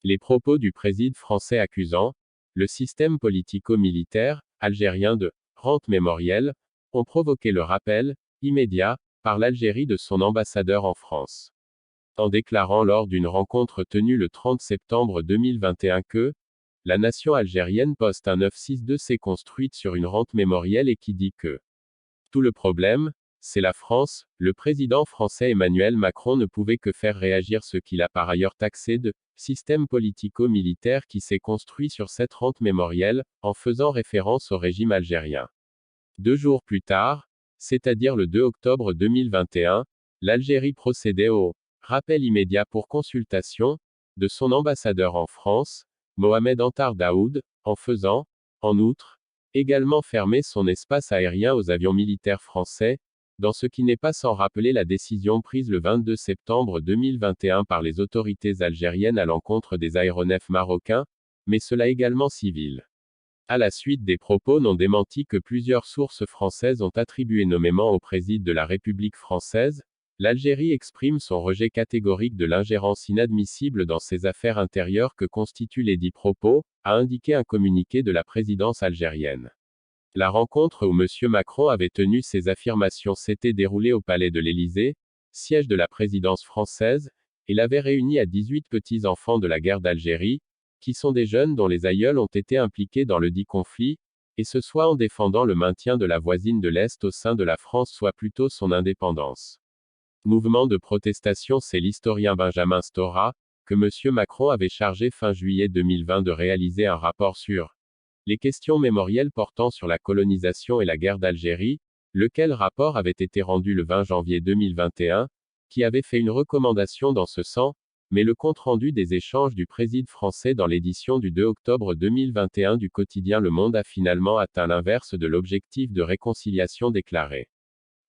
Les propos du président français accusant le système politico-militaire algérien de rente mémorielle ont provoqué le rappel immédiat par l'Algérie de son ambassadeur en France. En déclarant lors d'une rencontre tenue le 30 septembre 2021 que la nation algérienne poste un 962 s'est construite sur une rente mémorielle et qui dit que tout le problème, c'est la France, le président français Emmanuel Macron ne pouvait que faire réagir ce qu'il a par ailleurs taxé de système politico-militaire qui s'est construit sur cette rente mémorielle, en faisant référence au régime algérien. 2 jours plus tard, c'est-à-dire le 2 octobre 2021, l'Algérie procédait au rappel immédiat pour consultation de son ambassadeur en France, Mohamed Antar Daoud, en faisant, en outre, également fermer son espace aérien aux avions militaires français, dans ce qui n'est pas sans rappeler la décision prise le 22 septembre 2021 par les autorités algériennes à l'encontre des aéronefs marocains, mais cela également civils. À la suite des propos non démentis que plusieurs sources françaises ont attribués nommément au président de la République française, l'Algérie exprime son rejet catégorique de l'ingérence inadmissible dans ses affaires intérieures que constituent les dits propos, a indiqué un communiqué de la présidence algérienne. La rencontre où M. Macron avait tenu ces affirmations s'était déroulée au palais de l'Élysée, siège de la présidence française, et l'avait réuni à 18 petits-enfants de la guerre d'Algérie, qui sont des jeunes dont les aïeuls ont été impliqués dans le dit conflit, et ce soit en défendant le maintien de la voisine de l'Est au sein de la France soit plutôt son indépendance. Mouvement de protestation. C'est l'historien Benjamin Stora, que M. Macron avait chargé fin juillet 2020 de réaliser un rapport sur les questions mémorielles portant sur la colonisation et la guerre d'Algérie, lequel rapport avait été rendu le 20 janvier 2021, qui avait fait une recommandation dans ce sens, mais le compte-rendu des échanges du président français dans l'édition du 2 octobre 2021 du quotidien Le Monde a finalement atteint l'inverse de l'objectif de réconciliation déclaré.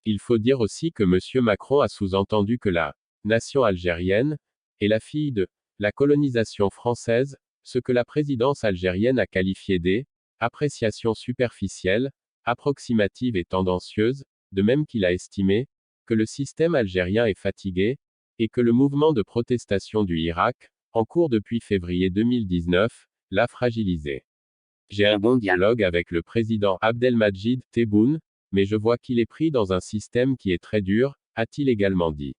Il faut dire aussi que M. Macron a sous-entendu que la nation algérienne est la fille de la colonisation française, ce que la présidence algérienne a qualifié des appréciations superficielles, approximatives et tendancieuses, de même qu'il a estimé que le système algérien est fatigué, et que le mouvement de protestation du Irak, en cours depuis février 2019, l'a fragilisé. J'ai un bon dialogue avec le président Abdelmadjid Tebboune, mais je vois qu'il est pris dans un système qui est très dur, a-t-il également dit.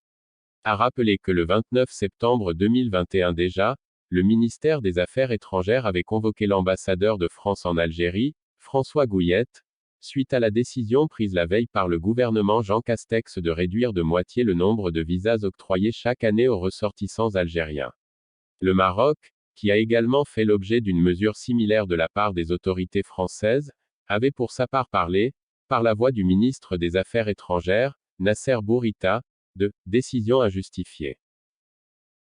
A rappelé que le 29 septembre 2021 déjà, le ministère des Affaires étrangères avait convoqué l'ambassadeur de France en Algérie, François Gouillette, suite à la décision prise la veille par le gouvernement Jean Castex de réduire de moitié le nombre de visas octroyés chaque année aux ressortissants algériens. Le Maroc, qui a également fait l'objet d'une mesure similaire de la part des autorités françaises, avait pour sa part parlé, par la voix du ministre des Affaires étrangères, Nasser Bourita, de décision injustifiée.